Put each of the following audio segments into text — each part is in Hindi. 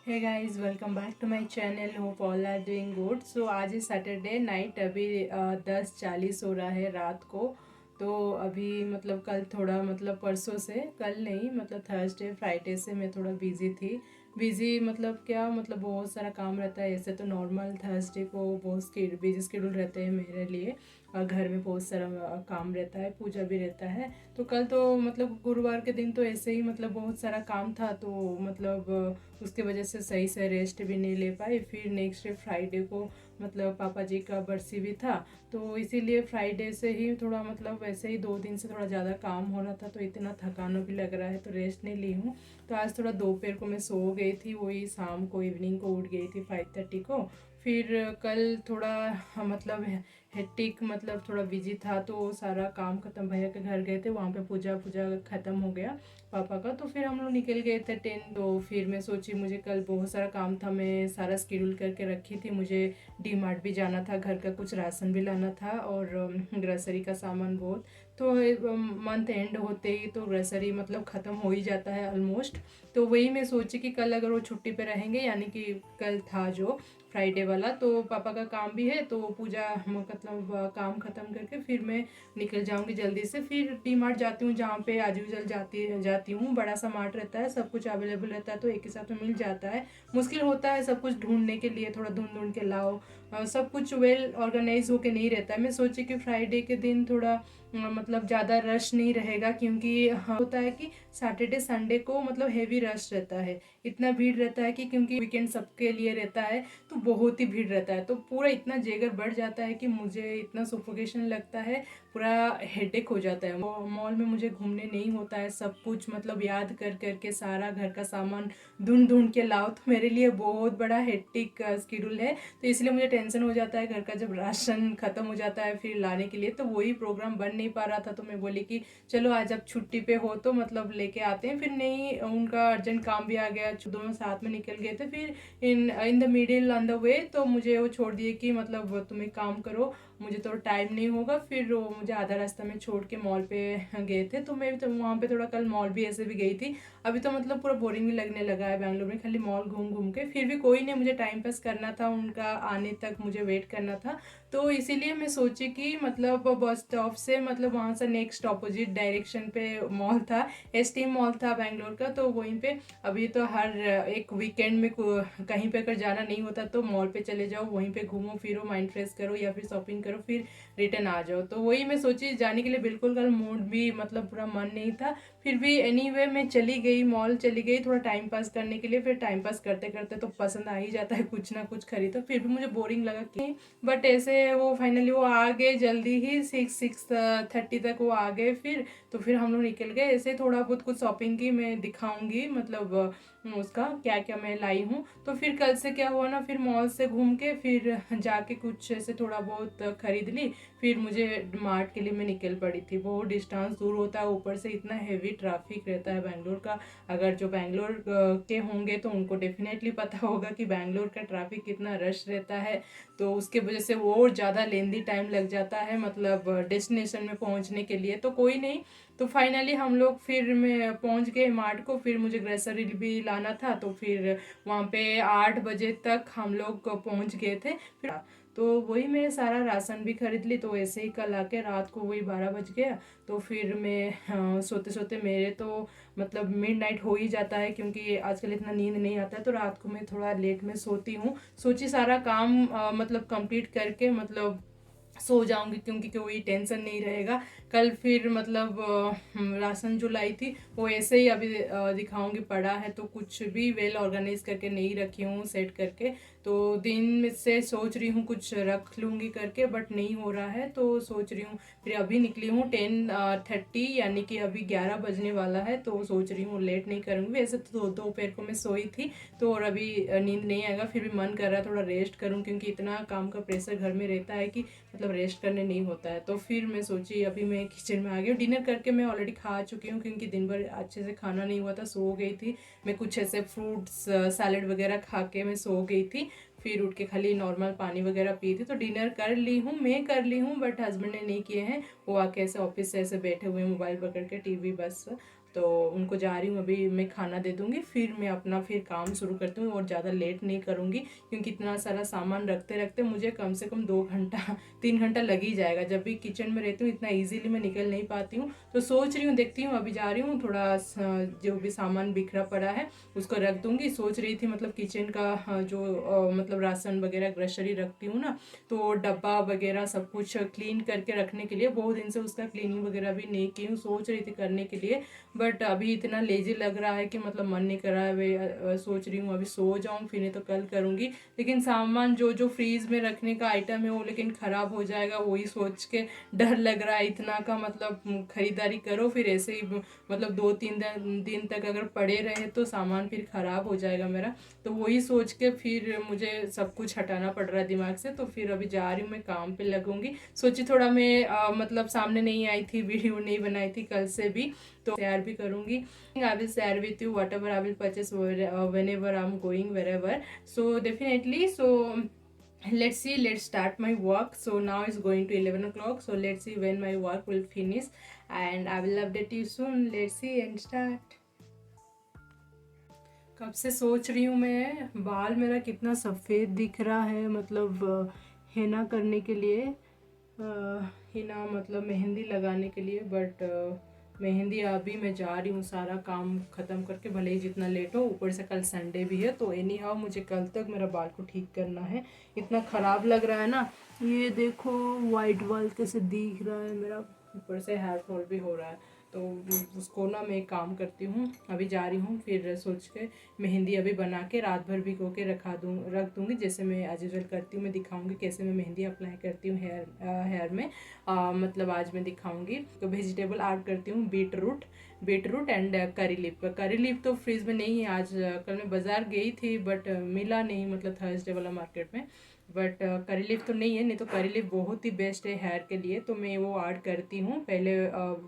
Hey guys, welcome back to my channel. Hope all are doing good. So आज है सैटरडे नाइट। अभी 10:40 हो रहा है रात को। तो अभी मतलब कल थोड़ा मतलब परसों से, कल नहीं मतलब थर्सडे फ्राइडे से मैं थोड़ा बिज़ी थी। बिज़ी मतलब क्या, मतलब बहुत सारा काम रहता है। ऐसे तो नॉर्मल थर्सडे को बहुत बिजी स्केड्यूल रहते हैं मेरे लिए। और घर में बहुत सारा काम रहता है, पूजा भी रहता है। तो कल तो मतलब गुरुवार के दिन तो ऐसे ही मतलब बहुत सारा काम था, तो मतलब उसके वजह से सही से रेस्ट भी नहीं ले पाई। फिर नेक्स्ट डे फ्राइडे को मतलब पापा जी का बरसी भी था, तो इसीलिए फ्राइडे से ही थोड़ा मतलब वैसे ही 2 दिन से थोड़ा ज़्यादा काम हो रहा था, तो इतना थकान भी लग रहा है, तो रेस्ट नहीं ली हूँ। तो आज थोड़ा दोपहर को मैं सो गई थी, वही शाम को इवनिंग को उठ गई थी 5:30 को। फिर कल थोड़ा मतलब हेक्टिक मतलब थोड़ा बिजी था, तो सारा काम खत्म, भैया के घर गए थे, वहाँ पे पूजा पूजा खत्म हो गया पापा का। तो फिर हम लोग निकल गए थे 10। तो फिर मैं सोची मुझे कल बहुत सारा काम था, मैं सारा स्केड्यूल करके रखी थी। मुझे डी मार्ट भी जाना था, घर का कुछ राशन भी लाना था और ग्रसरी का सामान बहुत। तो मंथ एंड होते ही तो ग्रसरी मतलब ख़त्म हो ही जाता है ऑलमोस्ट। तो वही मैं सोची कि कल अगर वो छुट्टी पे रहेंगे, यानी कि कल था जो फ्राइडे वाला, तो पापा का काम भी है, तो पूजा मतलब काम ख़त्म करके फिर मैं निकल जाऊंगी जल्दी से। फिर डी मार्ट जाती हूँ, जहाँ पे आज यूजल जाती हूँ। बड़ा सा मार्ट रहता है, सब कुछ अवेलेबल रहता है, तो एक ही साथ में मिल जाता है। मुश्किल होता है सब कुछ ढूंढने के लिए, थोड़ा ढूंढ ढूंढ के लाओ। सब कुछ वेल ऑर्गेनाइज होके नहीं रहता है। मैं सोची कि फ्राइडे के दिन थोड़ा मतलब ज़्यादा रश नहीं रहेगा, क्योंकि होता है कि सैटरडे संडे को मतलब हेवी रश रहता है, इतना भीड़ रहता है कि क्योंकि वीकेंड सबके लिए रहता है, तो बहुत ही भीड़ रहता है। तो पूरा इतना जेगर बढ़ जाता है कि मुझे इतना सुफोकेशन लगता है, पूरा हेडेक हो जाता है। मॉल में मुझे घूमने नहीं होता है, सब कुछ मतलब याद कर करके सारा घर का सामान ढूंढ ढूंढ के लाओ, तो मेरे लिए बहुत बड़ा हेक्टिक स्केड्यूल है। तो इसलिए मुझे टेंशन हो जाता है घर का, जब राशन खत्म हो जाता है फिर लाने के लिए, तो वही प्रोग्राम बन नहीं पा रहा था। तो मैं बोली कि चलो आज आप छुट्टी पे हो तो मतलब लेके आते हैं। फिर नहीं, उनका अर्जेंट काम भी आ गया, दोनों साथ में निकल गए थे। फिर in in the middle on the way तो मुझे वो छोड़ दिए कि मतलब तुम एक काम करो, मुझे तो टाइम नहीं होगा। फिर वो मुझे आधा रास्ता में छोड़ के मॉल पे गए थे। तो मैं तो वहाँ पे थोड़ा कल मॉल भी ऐसे भी गई थी। अभी तो मतलब पूरा बोरिंग भी लगने लगा है बैंगलोर में, खाली मॉल घूम घूम के। फिर भी कोई नहीं, मुझे टाइम पास करना था, उनका आने तक मुझे वेट करना था। तो इसीलिए मैं सोची कि मतलब बस स्टॉप से मतलब वहाँ से नेक्स्ट अपोजिट डायरेक्शन पे मॉल था, एसटी मॉल था बैंगलोर का, तो वहीं पे अभी तो हर एक वीकेंड में कहीं पे अगर जाना नहीं होता तो मॉल पे चले जाओ, वहीं पे घूमो फिरो, माइंड फ्रेश करो या फिर शॉपिंग करो, फिर रिटर्न आ जाओ। तो वही मैं सोची, जाने के लिए बिल्कुल कल मूड भी मतलब पूरा मन नहीं था। फिर भी एनीवे मैं चली गई, मॉल चली गई थोड़ा टाइम पास करने के लिए। फिर टाइम पास करते करते तो पसंद आ ही जाता है कुछ ना कुछ खरीदो। फिर भी मुझे बोरिंग लगा कि, बट ऐसे वो फाइनली वो आ गए जल्दी ही, 6:30 तक वो आ गए। फिर फिर हम लोग निकल गए। ऐसे थोड़ा बहुत कुछ शॉपिंग की मैं दिखाऊंगी, मतलब उसका क्या क्या मैं लाई हूँ। तो फिर कल से क्या हुआ ना, फिर मॉल से घूम के फिर जाके कुछ ऐसे थोड़ा बहुत खरीद ली। फिर मुझे मार्ट के लिए मैं निकल पड़ी थी। बहुत डिस्टेंस दूर होता है, ऊपर से इतना हेवी ट्रैफिक रहता है बैंगलोर का। अगर जो बैंगलोर के होंगे तो उनको डेफिनेटली पता होगा कि बैंगलोर का ट्रैफिक कितना रश रहता है। तो उसके वजह से वो और ज़्यादा लेंदी टाइम लग जाता है, मतलब डेस्टिनेशन में पहुंचने के लिए। तो कोई नहीं, तो फाइनली हम लोग फिर मैं पहुंच गए मार्ट को। फिर मुझे ग्रेसरी भी लाना था, तो फिर वहाँ पे 8 बजे तक हम लोग पहुंच गए थे। फिर तो वही मैं सारा राशन भी खरीद ली। तो ऐसे ही कल आके रात को वही 12 बज गया। तो फिर मैं सोते सोते मेरे तो मतलब मिड नाइट हो ही जाता है, क्योंकि आजकल इतना नींद नहीं आता है, तो रात को मैं थोड़ा लेट में सोती हूँ। सोची सारा काम मतलब कंप्लीट करके मतलब सो जाऊंगी, क्योंकि कोई टेंशन नहीं रहेगा। कल फिर मतलब राशन जो लाई थी वो ऐसे ही अभी दिखाऊंगी, पड़ा है तो कुछ भी वेल ऑर्गेनाइज करके नहीं रखी हूँ सेट करके। तो दिन में से सोच रही हूँ कुछ रख लूंगी करके, बट नहीं हो रहा है, तो सोच रही हूँ। फिर अभी निकली हूँ 10:30, यानी कि अभी 11 बजने वाला है, तो सोच रही हूँ लेट नहीं करूँगी। वैसे तो दोपहर को मैं सोई थी, तो और अभी नींद नहीं आएगा। फिर भी मन कर रहा है थोड़ा रेस्ट करूँ, क्योंकि इतना काम का प्रेशर घर में रहता है कि मतलब रेस्ट करने नहीं होता है। तो फिर मैं सोची, अभी मैं किचन में आ गई हूँ। डिनर करके मैं ऑलरेडी खा चुकी हूँ, क्योंकि दिन भर अच्छे से खाना नहीं हुआ था, सो गई थी मैं। कुछ ऐसे फ्रूट्स सैलेड वगैरह खा के मैं सो गई थी। फिर उठ के खाली नॉर्मल पानी वगैरह पी थी। तो डिनर कर ली हूँ, मैं कर ली हूँ, बट हस्बैंड ने नहीं किए हैं। वो आके ऐसे ऑफिस से ऐसे बैठे हुए मोबाइल पकड़ के टीवी बस। तो उनको जा रही हूँ अभी, मैं खाना दे दूँगी, फिर मैं अपना फिर काम शुरू करती हूँ और ज़्यादा लेट नहीं करूँगी, क्योंकि इतना सारा सामान रखते रखते मुझे कम से कम 2 घंटा 3 घंटा लग ही जाएगा। जब भी किचन में रहती हूँ इतना ईजिली मैं निकल नहीं पाती हूँ। तो सोच रही हूँ, देखती हूँ, अभी जा रही हूँ, थोड़ा जो भी सामान बिखरा पड़ा है उसको रख दूँगी। सोच रही थी मतलब किचन का जो मतलब राशन वगैरह ग्रोसरी रखती हूँ ना, तो डब्बा वगैरह सब कुछ क्लीन करके रखने के लिए, बहुत दिन से उसका क्लीनिंग वगैरह भी नहीं की हूँ, सोच रही थी करने के लिए, बट अभी इतना लेजी लग रहा है कि मतलब मन नहीं कर रहा है। वे सोच रही हूँ अभी सो जाऊँ, फिर नहीं तो कल करूँगी। लेकिन सामान जो जो फ्रीज में रखने का आइटम है वो लेकिन ख़राब हो जाएगा, वही सोच के डर लग रहा है। इतना का मतलब खरीदारी करो, फिर ऐसे ही मतलब 2-3 दिन तक अगर पड़े रहे तो सामान फिर ख़राब हो जाएगा मेरा। तो वही सोच के फिर मुझे सब कुछ हटाना पड़ रहा है दिमाग से। तो फिर अभी जा रही हूँ, मैं काम पे लगूंगी। सोची थोड़ा मैं मतलब सामने नहीं आई थी, वीडियो नहीं बनाई थी कल से भी, तो शेयर भी करूंगी। I will share with you whatever I will purchase whenever I am going wherever, so definitely. So let's see, let's start my work. So now it's going to 11 o'clock, so let's see when my work will finish and I will update you soon. Let's see and start. कब से सोच रही हूँ मैं, बाल मेरा कितना सफ़ेद दिख रहा है, मतलब हेना करने के लिए, हेना मतलब मेहंदी लगाने के लिए, बट मेहंदी अभी मैं जा रही हूँ सारा काम ख़त्म करके, भले ही जितना लेट हो, ऊपर से कल संडे भी है, तो एनी हाउ मुझे कल तक मेरा बाल को ठीक करना है। इतना ख़राब लग रहा है ना, ये देखो वाइट बाल कैसे दिख रहा है मेरा, ऊपर से हेयर फॉल भी हो रहा है। तो उसको ना मैं काम करती हूँ, अभी जा रही हूँ, फिर सोच के मेहंदी अभी बना के रात भर भिगो के रख दूँगी, जैसे मैं एज यूजुअल करती हूँ। मैं दिखाऊँगी कैसे मैं मेहंदी अप्लाई करती हूँ हेयर में, मतलब आज मैं दिखाऊँगी। तो वेजिटेबल ऐड करती हूँ, beetroot and curry leaf तो फ्रीज में नहीं है। आज कल मैं बाज़ार गई थी बट मिला नहीं, मतलब थर्सडे वाला मार्केट में, बट करी लीफ तो नहीं है, नहीं तो करी लीफ बहुत ही बेस्ट है हेयर के लिए, तो मैं वो ऐड करती हूँ पहले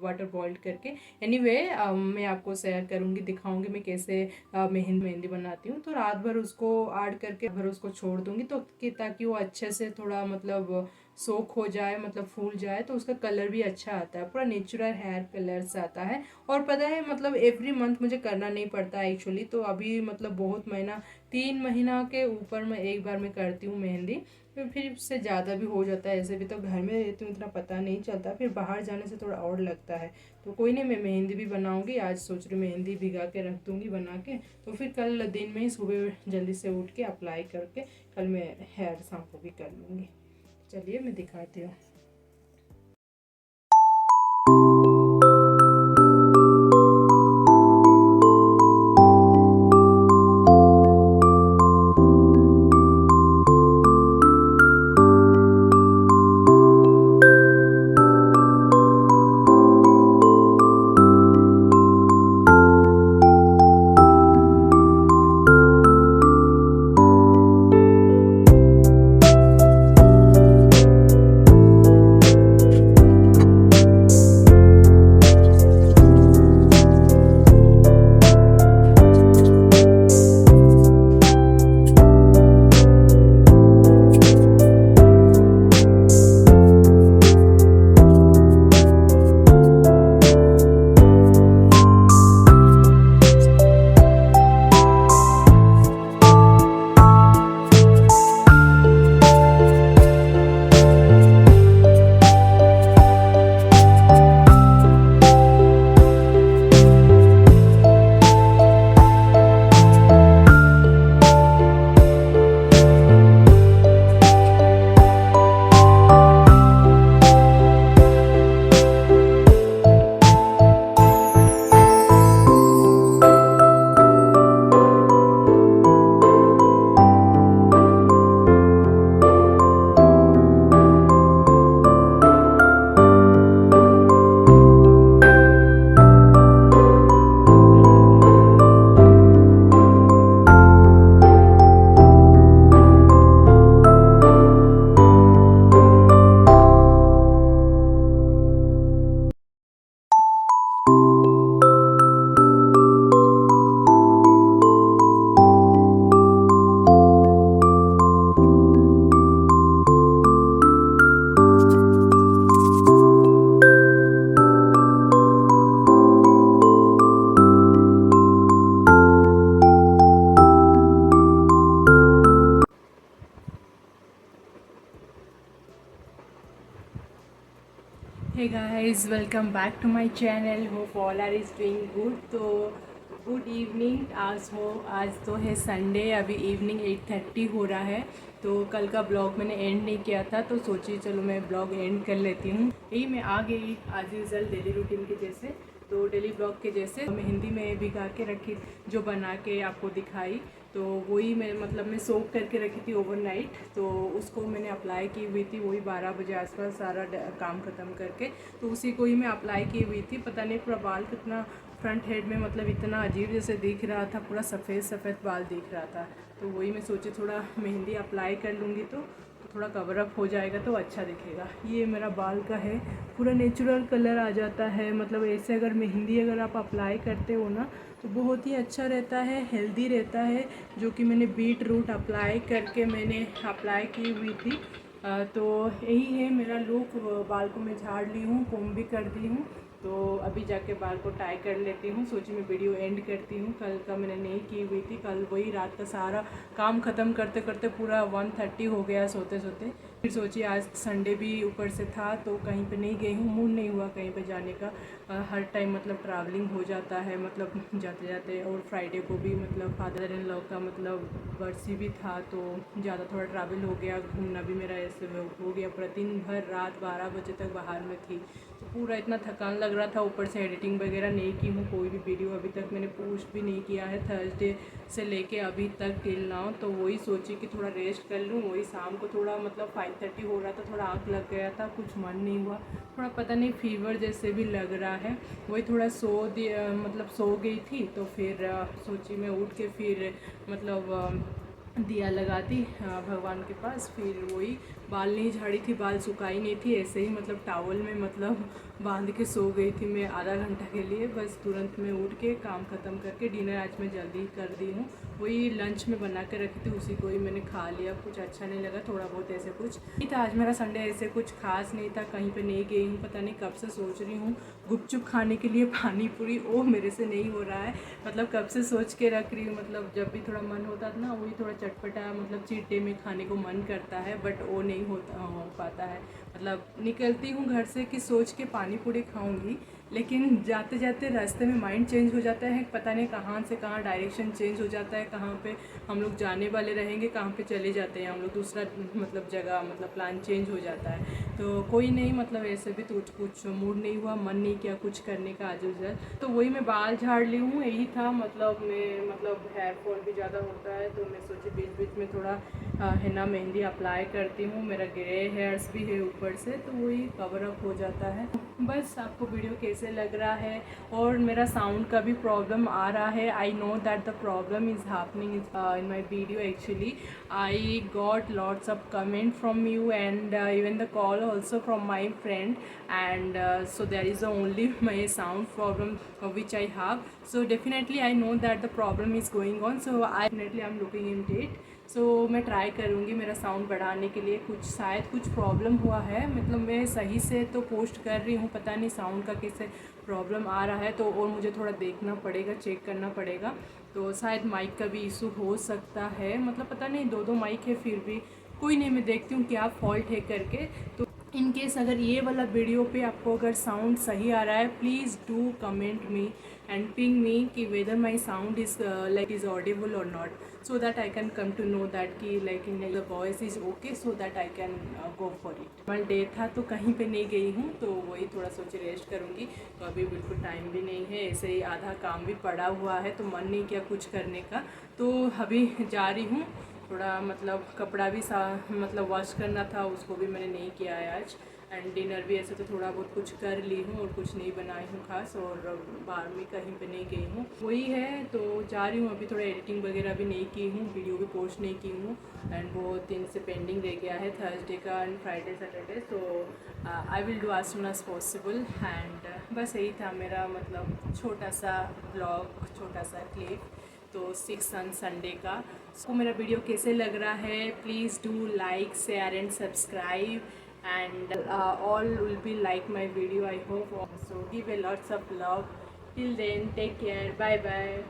वाटर बॉइल करके। एनीवे मैं आपको शेयर करूँगी, दिखाऊँगी मैं कैसे मेहंदी बनाती हूँ। तो रात भर उसको ऐड करके भर उसको छोड़ दूँगी, तो कि ताकि वो अच्छे से थोड़ा मतलब सोख हो जाए, मतलब फूल जाए, तो उसका कलर भी अच्छा आता है, पूरा नेचुरल हेयर कलर से आता है। और पता है मतलब एवरी मंथ मुझे करना नहीं पड़ता है एक्चुअली, तो अभी मतलब बहुत महीना 3 महीना के ऊपर मैं एक बार मैं करती हूँ मेहंदी, फिर उससे ज़्यादा भी हो जाता है। ऐसे भी तो घर में रहती हूँ, इतना पता नहीं चलता, फिर बाहर जाने से थोड़ा और लगता है। तो कोई नहीं, मैं मेहंदी भी बनाऊँगी, आज सोच रही हूँ मेहंदी भिगा के रख दूँगी बना के, तो फिर कल दिन में ही सुबह जल्दी से उठ के अप्लाई करके कल मैं हेयर शैम्पू भी कर लूँगी। चलिए मैं दिखाती हूँ। Hey guys, welcome back to my channel. Hope all are is doing good. तो गुड इवनिंग। आज तो है संडे, अभी इवनिंग 8:30 हो रहा है। तो कल का ब्लॉग मैंने एंड नहीं किया था, तो सोची चलो मैं ब्लॉग एंड कर लेती हूँ। यही मैं आ गई आज यूजल डेली रूटीन के जैसे, तो डेली ब्लॉग के जैसे मैं हिंदी में भिगा के रखी, जो बना के आपको दिखाई, तो वही मैं सोक करके रखी थी ओवरनाइट। तो उसको मैंने अप्लाई की हुई थी, वही 12 बजे आसपास सारा काम ख़त्म करके, तो उसी को ही मैं अप्लाई की हुई थी। पता नहीं पूरा बाल कितना फ्रंट हेड में इतना अजीब जैसे दिख रहा था, पूरा सफ़ेद सफ़ेद बाल दिख रहा था। तो वही मैं सोची थोड़ा मेहंदी अप्लाई कर लूँगी तो थोड़ा कवर अप हो जाएगा तो अच्छा दिखेगा। ये मेरा बाल का है, पूरा नेचुरल कलर आ जाता है। ऐसे अगर मेहंदी अगर आप अप्लाई करते हो ना तो बहुत ही अच्छा रहता है, हेल्दी रहता है। जो कि मैंने बीट रूट अप्लाई करके मैंने अप्लाई की हुई थी। तो यही है मेरा लुक। बाल को मैं झाड़ ली हूँ, कोम भी कर दी हूँ। तो अभी जाके बाल को टाई कर लेती हूँ। सोची मैं वीडियो एंड करती हूँ, कल का मैंने नहीं की हुई थी। कल वही रात का सारा काम ख़त्म करते करते पूरा 1:30 हो गया सोते सोते। फिर सोची आज संडे भी ऊपर से था तो कहीं पे नहीं गई हूँ, मूड नहीं हुआ कहीं पे जाने का। हर टाइम ट्रैवलिंग हो जाता है जाते जाते। और फ्राइडे को भी फादर इन लॉ का बरसी भी था, तो ज़्यादा थोड़ा ट्रैवल हो गया, घूमना भी मेरा ऐसे हो गया। पूरा दिन भर रात 12 बजे तक बाहर में थी, तो पूरा इतना थकान लग रहा था। ऊपर से एडिटिंग वगैरह नहीं की हूँ, कोई भी वीडियो अभी तक मैंने पोस्ट भी नहीं किया है थर्सडे से लेके अभी तक टिल नाउ। तो वही सोची कि थोड़ा रेस्ट कर लूँ। वही शाम को थोड़ा 5:30 हो रहा था, थोड़ा आँख लग गया था, कुछ मन नहीं हुआ, थोड़ा पता नहीं फीवर जैसे भी लग रहा है। वही थोड़ा सो गई थी। तो फिर सोची मैं उठ के फिर दिया लगा दी भगवान के पास। फिर वही बाल नहीं झाड़ी थी, बाल सुखाई नहीं थी, ऐसे ही टावल में बांध के सो गई थी मैं आधा घंटा के लिए। बस तुरंत में उठ के काम ख़त्म करके डिनर आज मैं जल्दी कर दी हूँ। वही लंच में बना के रखी थी, उसी को ही मैंने खा लिया। कुछ अच्छा नहीं लगा, थोड़ा बहुत ऐसे कुछ नहीं था आज मेरा संडे, ऐसे कुछ खास नहीं था। कहीं पे नहीं गई हूँ, पता नहीं कब से सोच रही हूँ गुपचुप खाने के लिए, पानी पूरी। वो मेरे से नहीं हो रहा है, कब से सोच के रख रही हूँ। जब भी थोड़ा मन होता था ना, वही थोड़ा चटपटा चीट डे में खाने को मन करता है, बट वो नहीं हो पाता है। निकलती हूँ घर से कि सोच के पानी पूरी खाऊंगी, लेकिन जाते जाते रास्ते में माइंड चेंज हो जाता है। पता नहीं कहाँ से कहाँ डायरेक्शन चेंज हो जाता है, कहाँ पे हम लोग जाने वाले रहेंगे, कहाँ पे चले जाते हैं हम लोग दूसरा जगह, प्लान चेंज हो जाता है। तो कोई नहीं, ऐसे भी तो कुछ मूड नहीं हुआ, मन नहीं किया कुछ करने का आज उधर। तो वही मैं बाल झाड़ ली हूँ, यही था। मैं हेयर फॉल भी ज़्यादा होता है, तो मैं सोची बीच बीच में थोड़ा हिना मेहंदी अप्लाई करती हूँ। मेरा ग्रे हेयर्स भी है ऊपर से, तो वही कवर अप हो जाता है। बस आपको वीडियो कैसे लग रहा है, और मेरा साउंड का भी प्रॉब्लम आ रहा है। I know that the problem is happening in my video. Actually I got lots of comment from you and even the call also from my friend, and so there is only my sound problem which I have. So definitely I know that the problem is going on, so I definitely am looking into it. सो मैं ट्राई करूँगी मेरा साउंड बढ़ाने के लिए। शायद कुछ प्रॉब्लम हुआ है, मैं सही से तो पोस्ट कर रही हूँ, पता नहीं साउंड का कैसे प्रॉब्लम आ रहा है। तो और मुझे थोड़ा देखना पड़ेगा, चेक करना पड़ेगा। तो शायद माइक का भी इशू हो सकता है, पता नहीं, दो माइक है, फिर भी कोई नहीं, मैं देखती हूँ क्या फॉल्ट है करके। तो इन केस अगर ये वाला वीडियो पे आपको अगर साउंड सही आ रहा है, please do comment me and ping me कि whether my sound is is audible और not, so that I can come to know that कि in the voice is okay, so that I can go for it. कल डे था तो कहीं पे नहीं गई हूँ, तो वही थोड़ा सोच रेस्ट करूँगी। तो अभी बिल्कुल टाइम भी नहीं है, ऐसे ही आधा काम भी पड़ा हुआ है, तो मन नहीं किया कुछ करने का। तो अभी जा रही हूँ, थोड़ा कपड़ा भी वॉश करना था, उसको भी मैंने नहीं किया है आज। एंड डिनर भी ऐसे तो थोड़ा बहुत कुछ कर ली हूँ, और कुछ नहीं बनाई हूँ खास, और बाहर में कहीं पे नहीं गई हूँ, वही है। तो जा रही हूँ अभी, थोड़ा एडिटिंग वगैरह भी नहीं की हूँ, वीडियो भी पोस्ट नहीं की हूँ, एंड वो 3 से पेंडिंग रह गया है, थर्सडे का एंड फ्राइडे सैटरडे। तो I will do as soon as possible. And बस यही था मेरा छोटा सा ब्लॉग, छोटा सा क्लिप। तो 6 ऑन संडे का। सो मेरा वीडियो कैसे लग रहा है, please do like, share and subscribe, and all will be like my video, I hope. So give a lots of love. Till then, take care, bye bye.